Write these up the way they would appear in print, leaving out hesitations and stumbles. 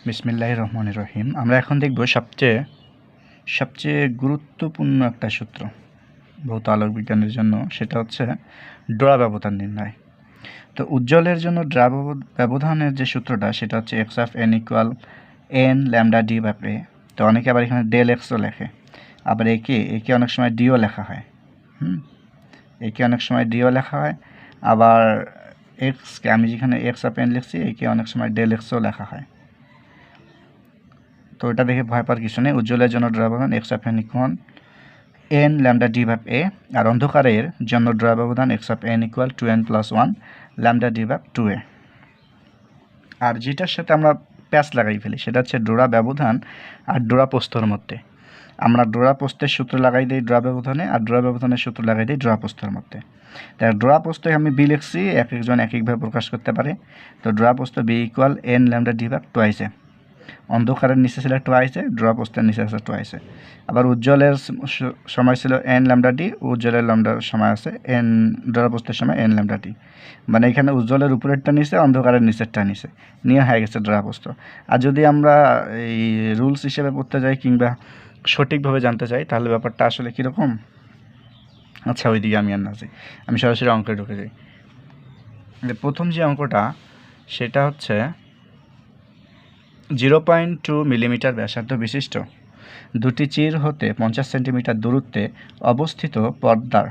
বিসমিল্লাহির রহমানির রহিম। আমরা এখন দেখব সবচেয়ে গুরুত্বপূর্ণ একটা সূত্র ভৌত আলোক বিজ্ঞানের জন্য, সেটা হচ্ছে ডোরা ব্যবধান নির্ণয়। তো উজ্জ্বলের জন্য ডোরা ব্যবধানের যে সূত্রটা, সেটা হচ্ছে x of n equal N lambda D by a. তো অনেকে আবার এখানে ডেল এক্সও লেখে, আবার একে অনেক সময় ডিও লেখা হয়। একে অনেক সময় ডিও লেখা হয়, আবার এক্সকে আমি যেখানে এক্স অফ এন লিখছি, একে অনেক সময় ডেল এক্সও লেখা হয়। তো এটা দেখে ভয় পাওয়ার কিছু নেই। উজ্জ্বলের জন্য ডোরা ব্যবধান x of n equal N lambda D by a, আর অন্ধকারের জন্য ডোরা ব্যবধান x of n equal 2n+1 lambda D by 2a। আর যেটার সাথে আমরা প্যাচ লাগাই ফেলি সেটা হচ্ছে ডোরা ব্যবধান আর ডোরা প্রস্থের মধ্যে। আমরা ডোরা প্রস্থের সূত্র লাগাই দিই ডোরা ব্যবধানে, আর ডোরা ব্যবধানের সূত্র লাগাই দিই ডোরা প্রস্থের মধ্যে। তাই ডোরা প্রস্থে আমি বি লিখছি, এক একজন এক একভাবে প্রকাশ করতে পারে। তো ডোরা প্রস্থ B equal N lambda D by 2a। অন্ধকারের নিচে ছিল 2a, ডোরা প্রস্থের নিচে আছে 2a। আবার উজ্জ্বলের সময় ছিল এন ল্যামডা ডি, উজ্জ্বলের ল্যামডার সময় আছে এন, ডোরা প্রস্থের সময় এন ল্যামডা ডি। মানে এখানে উজ্জ্বলের উপরেরটা নিচে, অন্ধকারের নিচেরটা নিচে নিয়ে হয়ে গেছে ডোরা প্রস্থ। আর যদি আমরা এই রুলস হিসেবে পড়তে যাই কিংবা সঠিকভাবে জানতে চাই, তাহলে ব্যাপারটা আসলে কীরকম। আচ্ছা, ওইদিকে আমি আর না যাই, আমি সরাসরি অঙ্কে ঢুকে যাই। প্রথম যে অঙ্কটা, সেটা হচ্ছে 0.2 মিলিমিটার ব্যাসার্ধ বিশিষ্ট দুটি চির হতে 50 সেন্টিমিটার দূরত্বে অবস্থিত পর্দার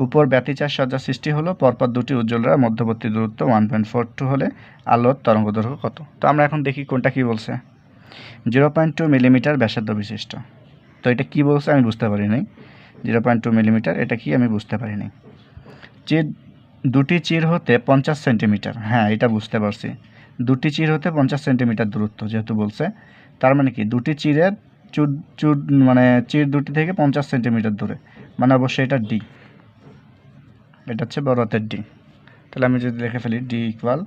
উপর ব্যতিচার সজ্জা সৃষ্টি হলো। পরপর দুটি উজ্জ্বলরা মধ্যবর্তী দূরত্ব 1.42 হলে আলোর তরঙ্গদৈর্ঘ্য কত? তো আমরা এখন দেখি কোনটা কী বলছে। 0.2 মিলিমিটার ব্যাসার্ধ বিশিষ্ট, তো এটা কী বলছে আমি বুঝতে পারিনি। 0.2 মিলিমিটার এটা কি আমি বুঝতে পারিনি। দুটি চির হতে 50 সেন্টিমিটার, হ্যাঁ এটা বুঝতে পারছি। দুটি চির হতে 50 সেন্টিমিটার দূরত্ব যেহেতু বলছে, তার মানে কি দুটি চিরের মানে চির দুটি থেকে 50 সেন্টিমিটার দূরে, মানে অবশ্যই এটা ডি, এটা হচ্ছে বড় হাতের ডি। তাহলে আমি যদি লিখে ফেলি ডি ইকুয়াল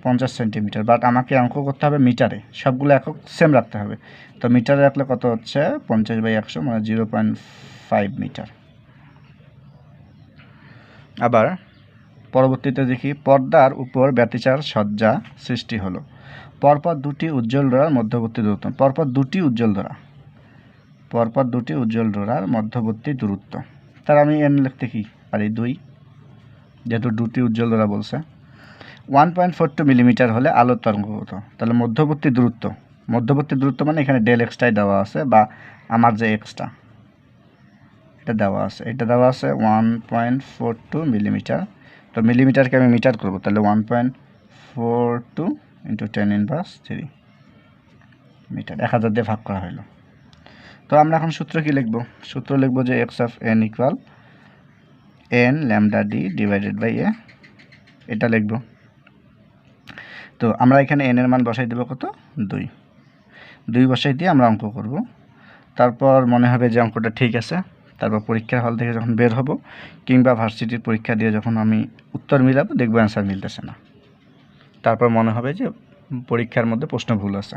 50 সেন্টিমিটার, বাট আমাকে অঙ্ক করতে হবে মিটারে, সবগুলো একক সেম রাখতে হবে। তো মিটারে রাখলে কত হচ্ছে 50/100, মানে 0.5 মিটার। আবার পরবর্তীতে দেখি, পর্দার উপর ব্যতিচার সজ্জা সৃষ্টি হলো। পরপর দুটি উজ্জ্বল ডোরার মধ্যবর্তী দূরত্ব, পরপর দুটি উজ্জ্বল ডোরার মধ্যবর্তী দূরত্ব। তার আমি এন লিখতে কি পারি 2, যেহেতু দুটি উজ্জ্বল ডোরা বলছে। 1.42 মিলিমিটার হলে আলোর তরঙ্গ কত? তাহলে মধ্যবর্তী দূরত্ব মানে এখানে ডেল এক্সটাই দেওয়া আছে, বা আমার যে এক্সটা এটা দেওয়া আছে 1.42 মিলিমিটার। তো মিলিমিটারকে আমি মিটার করব, তাহলে 1.42 × 10⁻³ মিটার, 1000 দিয়ে ভাগ করা হলো। তো আমরা এখন সূত্র কি লিখব? সূত্র লিখব যে x of n equal N lambda D divided by a, এটা লিখব। তো আমরা এখানে এন এর মান বসাই দেবো কত? 2 বসাই দিয়ে আমরা অঙ্ক করব। তারপর মনে হবে যে অঙ্কটা ঠিক আছে। তারপর পরীক্ষার হল থেকে যখন বের হব কিংবা ভার্সিটির পরীক্ষা দিয়ে যখন আমি উত্তর মিলাবো, দেখবো অ্যান্সার মিলতেছে না। তারপর মনে হবে যে পরীক্ষার মধ্যে প্রশ্ন ভুল আছে।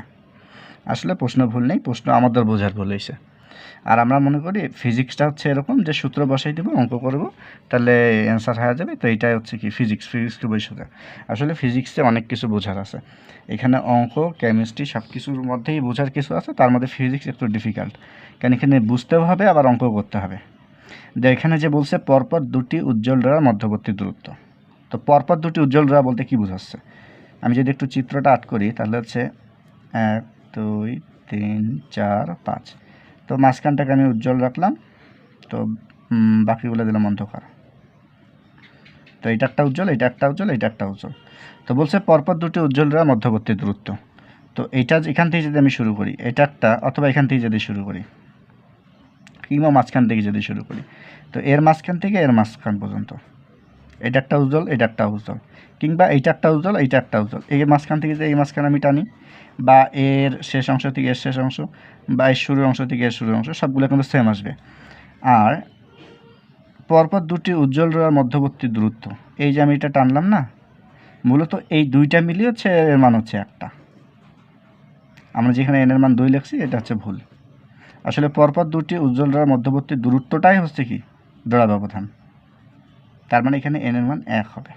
আসলে প্রশ্ন ভুল নেই, প্রশ্ন আমাদের বোঝার ভুল হয়েছে। আর আমরা মনে করি ফিজিক্সটা হচ্ছে এরকম যে সূত্র বসাই দেবো, অঙ্ক করব, তাহলে অ্যান্সার হয়ে যাবে। তো এইটাই হচ্ছে কি ফিজিক্সকে বোঝা। আসলে ফিজিক্সে অনেক কিছু বোঝার আছে। এখানে অঙ্ক, কেমিস্ট্রি সব কিছুর মধ্যেই বোঝার কিছু আছে, তার মধ্যে ফিজিক্স একটু ডিফিকাল্ট, কারণ এখানে বুঝতেও হবে আবার অঙ্ক করতে হবে। যে এখানে যে বলছে পরপর দুটি উজ্জ্বল ডোরার মধ্যবর্তী দূরত্ব, তো পরপর দুটি উজ্জ্বল ডোরা বলতে কি বোঝাচ্ছে? আমি যদি একটু চিত্রটা আর্ট করি, তাহলে হচ্ছে 1 2 3 4 5। তো মাঝখানটাকে আমি উজ্জ্বল রাখলাম, তো বাকিগুলো দিলাম অন্ধকার। তো এটা একটা উজ্জ্বল, এটা একটা উজ্জ্বল, এটা একটা উজ্জ্বল। তো বলছে পরপর দুটি উজ্জ্বল ডোরার মধ্যবর্তী দূরত্ব। তো এইটা এখান থেকে যদি আমি শুরু করি, এটা একটা, অথবা এখান থেকে যদি শুরু করি, কিংবা মাঝখান থেকে যদি শুরু করি, তো এর মাঝখান থেকে এর মাঝখান পর্যন্ত এটা একটা উজ্জ্বল, এটা একটা উজ্জ্বল, কিংবা এইটা একটা উজ্জ্বল, এইটা একটা উজ্জ্বল। এর মাঝখান থেকে যে এই মাঝখানে আমি টানি, বা এর শেষ অংশ থেকে এর শেষ অংশ, বা এর শুরুর অংশ থেকে এর শুরুর অংশ, সবগুলো কিন্তু সেম আসবে। আর পরপর দুটি উজ্জ্বল ডোরার মধ্যবর্তী দূরত্ব, এই যে আমি এটা টানলাম না, মূলত এই দুইটা মিলিয়ে হচ্ছে এর মান হচ্ছে একটা। আমরা যেখানে এন এর মান 2 লিখছি, এটা হচ্ছে ভুল। আসলে পরপর দুটি উজ্জ্বল ডোরার মধ্যবর্তী দূরত্বটাই হচ্ছে কি ডোরা ব্যবধান। তার মানে এখানে এন এর মান 1 হবে।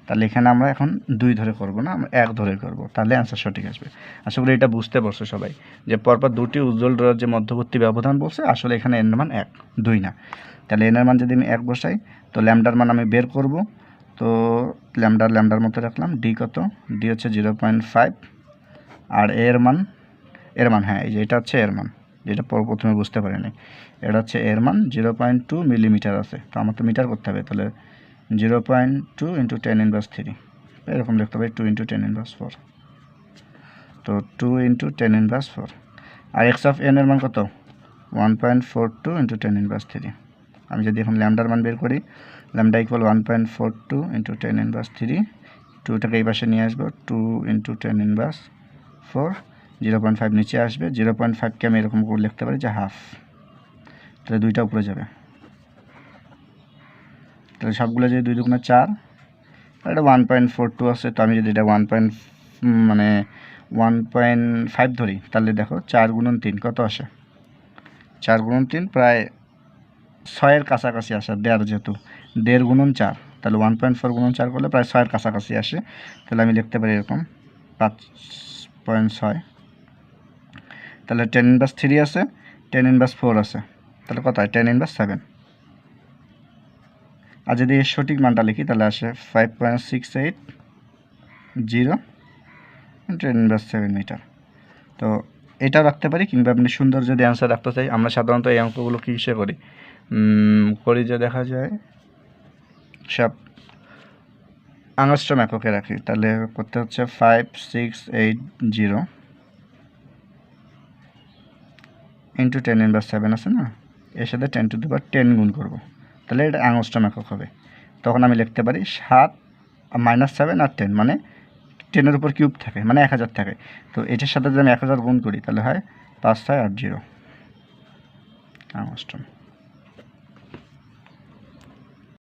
তাহলে এখানে আমরা এখন 2 ধরে করব না, আমরা 1 ধরে করব, তাহলে অ্যান্সার সঠিক আসবে। আশা করি এটা বুঝতে পারছো সবাই, যে পরপর দুটি উজ্জ্বল ডোরার যে মধ্যবর্তী ব্যবধান বলছে, আসলে এখানে এন এর মান 1, 2 না। তাহলে এন এর মান যদি আমি 1 বসাই, তো ল্যামডার মান আমি বের করব। তো ল্যামডার মতো রাখলাম, ডি কত, ডি হচ্ছে 0.5, আর এর মান হ্যাঁ এই যে এটা হচ্ছে এর মান, যেটা প্রথমে বুঝতে পারিনি, এটা হচ্ছে এর মান 0.2 মিলিমিটার আছে, তো আমার তো মিটার করতে হবে, তাহলে 0.2 × 10⁻³ এরকম লিখতে হবে, 2 × 10⁻⁴, তো 2 × 10⁻⁴। আর এক্স অফ এন এর মান কত, 1.42 × 10⁻³ আমি যদি এখন ল্যামডার মান বের করি, ল্যামডা ইকুয়াল 1.42 × 10⁻³, 2টাকে এই পাশে নিয়ে আসবো, 2 × 10⁻⁴, 0.5 নিচে আসবে, 0.5কে আমি এরকম করে লিখতে পারি যে হাফ, তাহলে 2টা উপরে যাবে, তাহলে সবগুলো যদি 2 দুগুণে 4, আর এটা 1.42 আছে, তো আমি যদি এটা 1.5 ধরি, তাহলে দেখো 4 × 3 কত আসে, 4 × 3 প্রায় 6-এর কাছাকাছি আসে, 1.5 যেহেতু 1.5 × 4, তাহলে 1.4 × 4 করলে প্রায় 6-এর কাছাকাছি আসে, তাহলে আমি লিখতে পারি এরকম 5.6, তাহলে 10⁻³ আছে, 10⁻⁴ আছে, তাহলে কত হয় 10⁻7। আর যদি এর সঠিক মানটা লিখি, তাহলে আসে 5.680 × 10⁻7 মিটার। তো এটাও রাখতে পারি, কিংবা আপনি সুন্দর যদি অ্যান্সার রাখতে চাই, আমরা সাধারণত এই অঙ্কগুলো কিসে করি যে দেখা যায় সব আংস্ট্রম এককে রাখি, তাহলে করতে হচ্ছে 5680 × 10⁻7 আছে না, এর সাথে 10⁻10 গুণ করব, তাহলে এটা আংস্ট্রম একক হবে। তখন আমি লিখতে পারি 7 -7 আর 10, মানে 10-এর উপর কিউব থাকে, মানে 1000 থাকে, তো এটার সাথে যদি আমি 1000 গুণ করি, তাহলে হয় 5680 আংস্ট্রম।